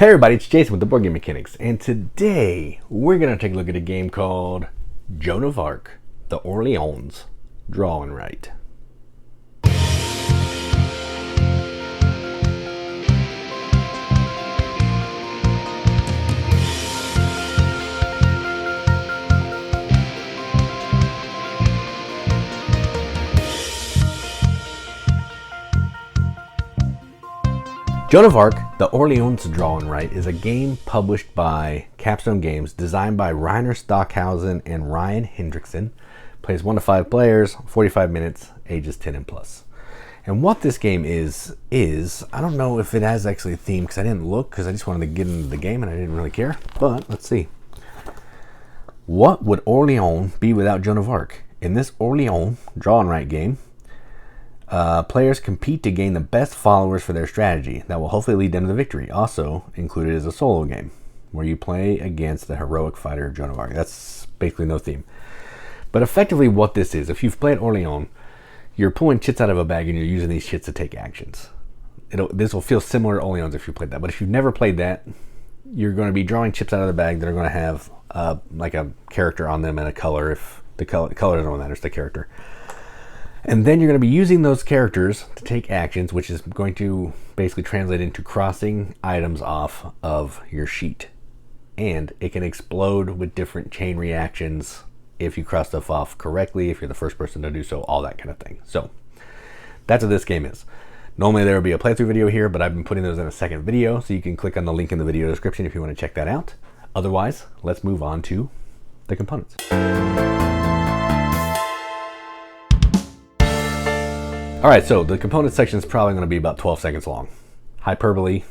Hey everybody, it's Jason with the Boardgame Mechanics, and today we're going to take a look at a game called Joan of Arc, the Orléans Draw Write. Joan of Arc, the Orléans Draw Write is a game published by Capstone Games, designed by Reiner Stockhausen and Ryan Hendrickson. Plays 1 to 5 players, 45 minutes, ages 10 and plus. And what this game is I don't know if it has actually a theme because I didn't look because I just wanted to get into the game and I didn't really care. But let's see. What would Orléans be without Joan of Arc? In this Orléans Draw Write game, players compete to gain the best followers for their strategy that will hopefully lead them to victory. Also included is a solo game where you play against the heroic fighter Joan of Arc. That's basically no theme. But effectively what this is, if you've played Orléans, you're pulling chits out of a bag and you're using these chits to take actions. This will feel similar to Orléans if you played that. But if you've never played that, you're going to be drawing chips out of the bag that are going to have like a character on them and a color. If the color doesn't matter, it's the character. And then you're going to be using those characters to take actions, which is going to basically translate into crossing items off of your sheet. And it can explode with different chain reactions if you cross stuff off correctly, if you're the first person to do so, all that kind of thing. So that's what this game is. Normally there would be a playthrough video here, but I've been putting those in a second video, so you can click on the link in the video description if you want to check that out. Otherwise, let's move on to the components. All right, so the component section is probably going to be about 12 seconds long. Hyperbole,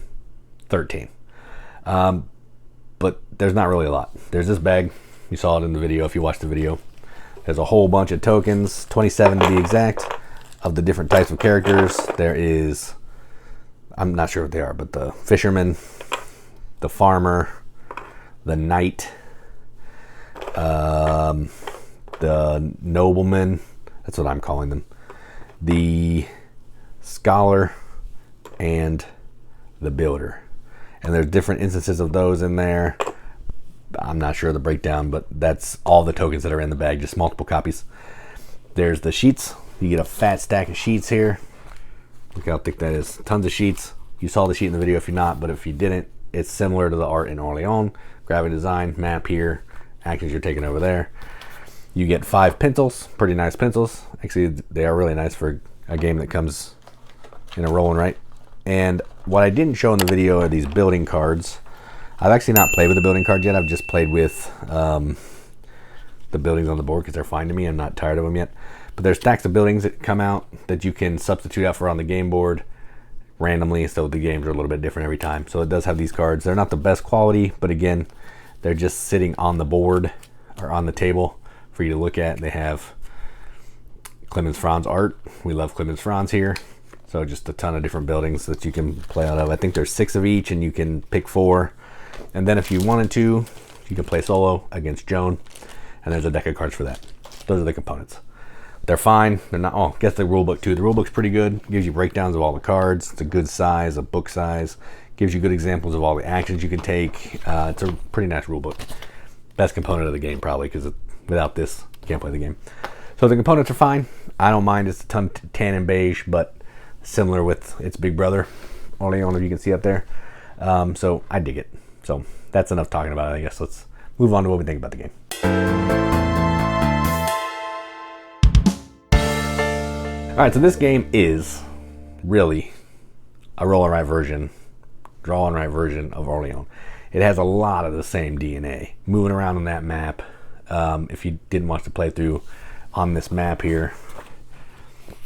13. But there's not really a lot. There's this bag. You saw it in the video if you watched the video. There's a whole bunch of tokens, 27 to be exact, of the different types of characters. There is, I'm not sure what they are, but the fisherman, the farmer, the knight, the nobleman, that's what I'm calling them, the scholar, and the builder. And there's different instances of those in there. I'm not sure of the breakdown, but that's all the tokens that are in the bag, just multiple copies. There's the sheets. You get a fat stack of sheets here. Look how thick that is. Tons of sheets. You saw the sheet in the video if you're not, but if you didn't, it's similar to the art in Orléans. Grab a design, map here, actions you're taking over there. You get 5 pencils, pretty nice pencils. Actually, they are really nice for a game that comes in a roll and write. And what I didn't show in the video are these building cards. I've actually not played with the building cards yet. I've just played with the buildings on the board because they're fine to me. I'm not tired of them yet. But there's stacks of buildings that come out that you can substitute out for on the game board randomly. So the games are a little bit different every time. So it does have these cards. They're not the best quality, but again, they're just sitting on the board or on the table for you to look at. They have Clemens Franz art. We love Clemens Franz here. So just a ton of different buildings that you can play out of. I think there's 6 of each and you can pick 4. And then if you wanted to, you can play solo against Joan. And there's a deck of cards for that. Those are the components. They're fine. They're not, oh, guess the rule book too. The rule book's pretty good. Gives you breakdowns of all the cards. It's a good size, a book size. Gives you good examples of all the actions you can take. It's a pretty nice rule book. Best component of the game probably, because without this, you can't play the game. So the components are fine. I don't mind. It's a ton tan and beige, but similar with its big brother, Orléans, if you can see up there. So I dig it. So that's enough talking about it, I guess. Let's move on to what we think about the game. All right, so this game is really a roll and write version, draw and write version of Orléans. It has a lot of the same DNA. Moving around on that map. If you didn't watch the playthrough on this map here,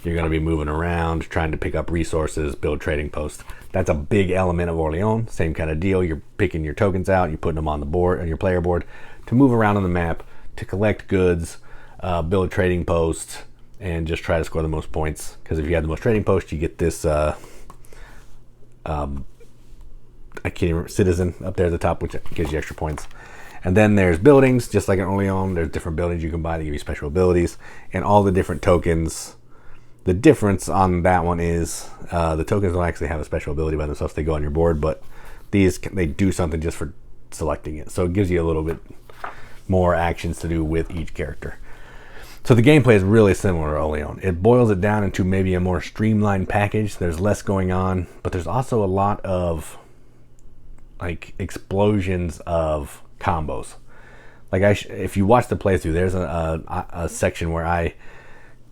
you're going to be moving around, trying to pick up resources, build trading posts. That's a big element of Orléans. Same kind of deal. You're picking your tokens out, you're putting them on the board, on your player board, to move around on the map, to collect goods, build trading posts, and just try to score the most points. Because if you have the most trading posts, you get this I can't even, citizen up there at the top, which gives you extra points. And then there's buildings, just like in Orléans. There's different buildings you can buy that give you special abilities, and all the different tokens. The difference on that one is the tokens don't actually have a special ability by themselves. They go on your board, but These, they do something just for selecting it. So it gives you a little bit more actions to do with each character. So the gameplay is really similar to Orléans. It boils it down into maybe a more streamlined package. There's less going on, but there's also a lot of like explosions of combos. Like if you watch the playthrough, there's a section where I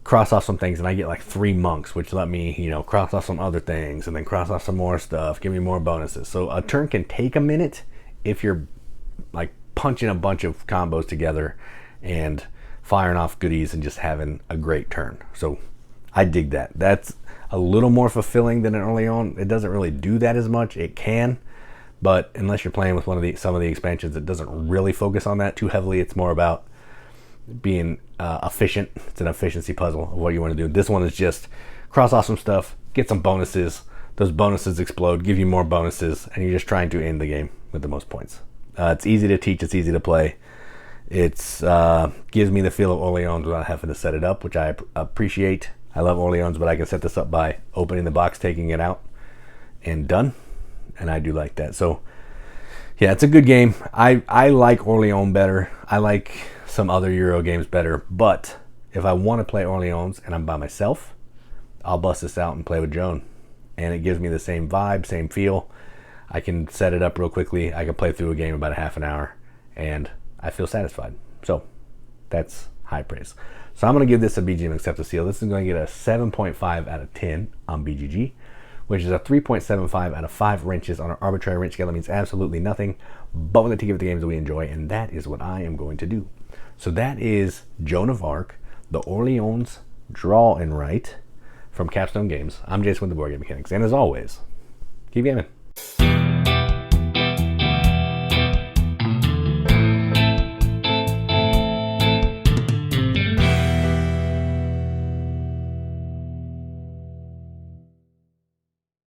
cross off some things and I get like 3 monks, which let me, you know, cross off some other things and then cross off some more stuff, give me more bonuses. So a turn can take a minute if you're like punching a bunch of combos together and firing off goodies and just having a great turn. So I dig that. That's a little more fulfilling than an Orléans. It doesn't really do that as much. It can, but unless you're playing with some of the expansions, it doesn't really focus on that too heavily. It's more about being efficient. It's an efficiency puzzle of what you want to do. This one is just cross off some stuff, get some bonuses. Those bonuses explode, give you more bonuses, and you're just trying to end the game with the most points. It's easy to teach. It's easy to play. It's gives me the feel of Orléans without having to set it up, which I appreciate. I love Orléans, but I can set this up by opening the box, taking it out, and done. And I do like that. So yeah, it's a good game. I like Orléans better. I like some other Euro games better. But if I want to play Orléans and I'm by myself, I'll bust this out and play with Joan. And it gives me the same vibe, same feel. I can set it up real quickly. I can play through a game in about a half an hour, and I feel satisfied. So that's high praise. So I'm going to give this a BGM Accept the Seal. This is going to get a 7.5 out of 10 on BGG, which is a 3.75 out of 5 wrenches on an arbitrary wrench scale. That means absolutely nothing, but we're going to give it the games that we enjoy, and that is what I am going to do. So that is Joan of Arc, the Orléans Draw and Write from Capstone Games. I'm Jason with the Board Game Mechanics, and as always, keep gaming.